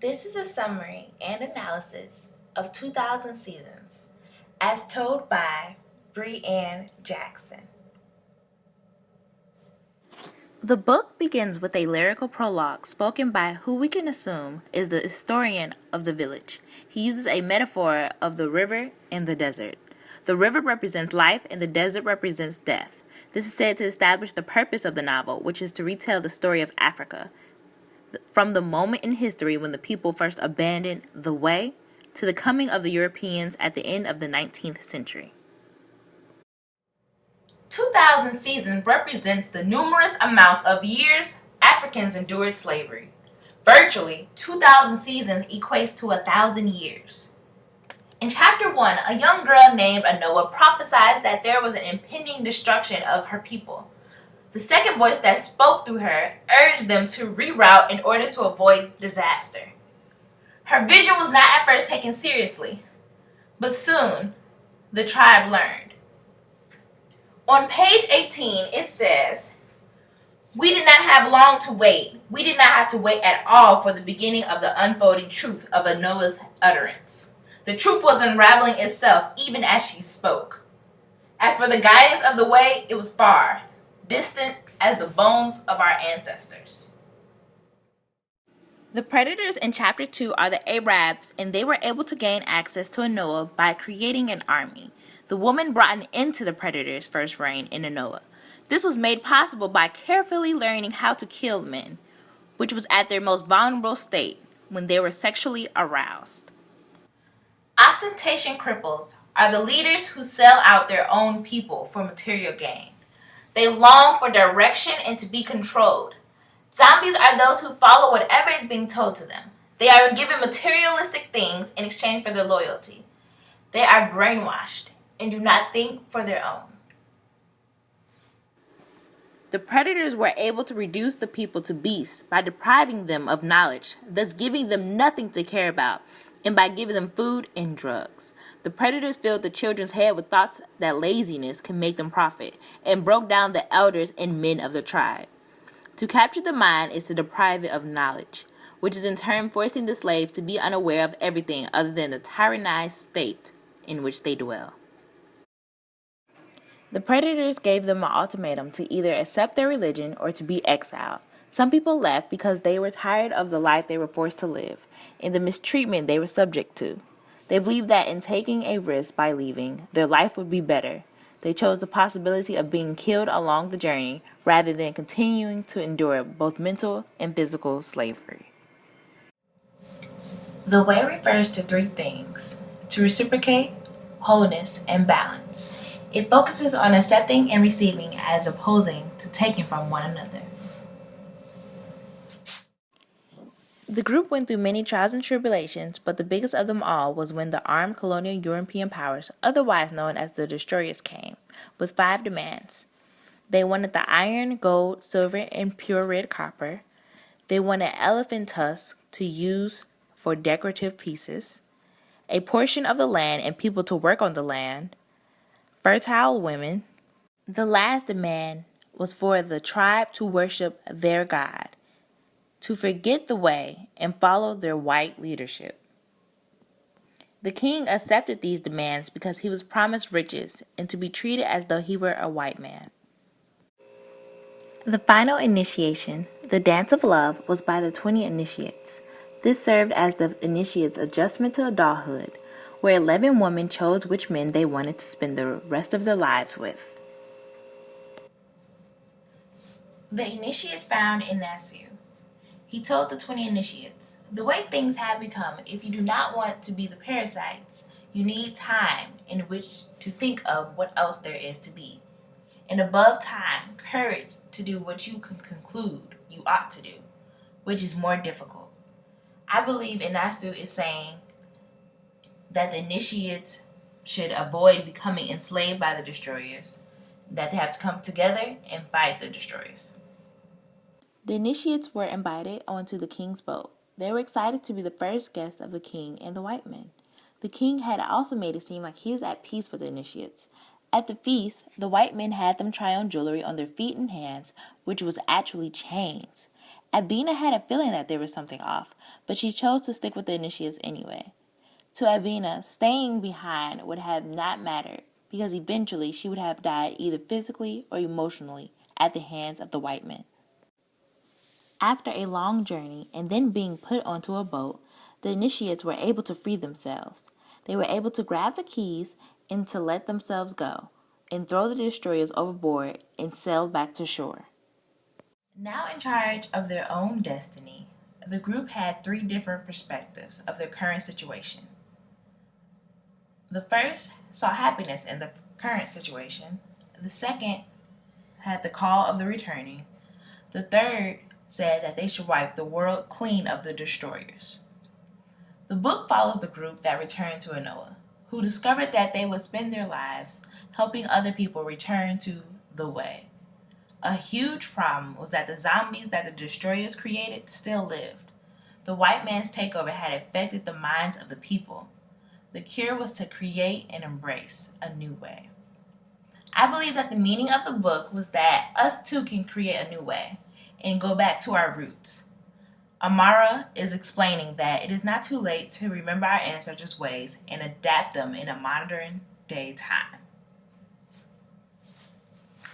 This is a summary and analysis of 2000 Seasons, as told by Breanne Jackson. The book begins with a lyrical prologue spoken by who we can assume is the historian of the village. He uses a metaphor of the river and the desert. The river represents life and the desert represents death. This is said to establish the purpose of the novel, which is to retell the story of Africa, from the moment in history when the people first abandoned the way to the coming of the Europeans at the end of the 19th century. 2000 Seasons represents the numerous amounts of years Africans endured slavery. Virtually, 2000 seasons equates to 1,000 years. In chapter 1, a young girl named Anoa prophesies that there was an impending destruction of her people. The second voice that spoke through her urged them to reroute in order to avoid disaster. Her vision was not at first taken seriously, but soon the tribe learned. On page 18, it says, "We did not have long to wait. We did not have to wait at all for the beginning of the unfolding truth of Anoa's utterance. The truth was unraveling itself even as she spoke. As for the guidance of the way, it was far, distant as the bones of our ancestors." The predators in chapter 2 are the Arabs, and they were able to gain access to Anoa by creating an army. The woman brought an end to the predators' first reign in Anoa. This was made possible by carefully learning how to kill men, which was at their most vulnerable state, when they were sexually aroused. Ostentation cripples are the leaders who sell out their own people for material gain. They long for direction and to be controlled. Zombies are those who follow whatever is being told to them. They are given materialistic things in exchange for their loyalty. They are brainwashed and do not think for their own. The predators were able to reduce the people to beasts by depriving them of knowledge, thus giving them nothing to care about, and by giving them food and drugs. The predators filled the children's head with thoughts that laziness can make them profit, and broke down the elders and men of the tribe. To capture the mind is to deprive it of knowledge, which is in turn forcing the slaves to be unaware of everything other than the tyrannized state in which they dwell. The predators gave them an ultimatum to either accept their religion or to be exiled. Some people left because they were tired of the life they were forced to live and the mistreatment they were subject to. They believed that in taking a risk by leaving, their life would be better. They chose the possibility of being killed along the journey rather than continuing to endure both mental and physical slavery. The way refers to three things: to reciprocate, wholeness, and balance. It focuses on accepting and receiving as opposing to taking from one another. The group went through many trials and tribulations, but the biggest of them all was when the armed colonial European powers, otherwise known as the destroyers, came, with 5 demands. They wanted the iron, gold, silver, and pure red copper. They wanted elephant tusks to use for decorative pieces, a portion of the land and people to work on the land, fertile women. The last demand was for the tribe to worship their God, to forget the way and follow their white leadership. The king accepted these demands because he was promised riches and to be treated as though he were a white man. The final initiation, the Dance of Love, was by the 20 initiates. This served as the initiates' adjustment to adulthood, where 11 women chose which men they wanted to spend the rest of their lives with. The initiates found in Nasu. He told the 20 initiates, "The way things have become, if you do not want to be the parasites, you need time in which to think of what else there is to be. And above time, courage to do what you can conclude you ought to do, which is more difficult." I believe Inasu is saying that the initiates should avoid becoming enslaved by the destroyers, that they have to come together and fight the destroyers. The initiates were invited onto the king's boat. They were excited to be the first guests of the king and the white men. The king had also made it seem like he was at peace with the initiates. At the feast, the white men had them try on jewelry on their feet and hands, which was actually chains. Abina had a feeling that there was something off, but she chose to stick with the initiates anyway. To Abina, staying behind would have not mattered, because eventually she would have died either physically or emotionally at the hands of the white men. After a long journey and then being put onto a boat, the initiates were able to free themselves. They were able to grab the keys and to let themselves go, and throw the destroyers overboard and sail back to shore. Now in charge of their own destiny, the group had three different perspectives of their current situation. The first saw happiness in the current situation. The second had the call of the returning. The third said that they should wipe the world clean of the destroyers. The book follows the group that returned to Anoa, who discovered that they would spend their lives helping other people return to the way. A huge problem was that the zombies that the destroyers created still lived. The white man's takeover had affected the minds of the people. The cure was to create and embrace a new way. I believe that the meaning of the book was that us too can create a new way and go back to our roots. Amara is explaining that it is not too late to remember our ancestors' ways and adapt them in a modern day time.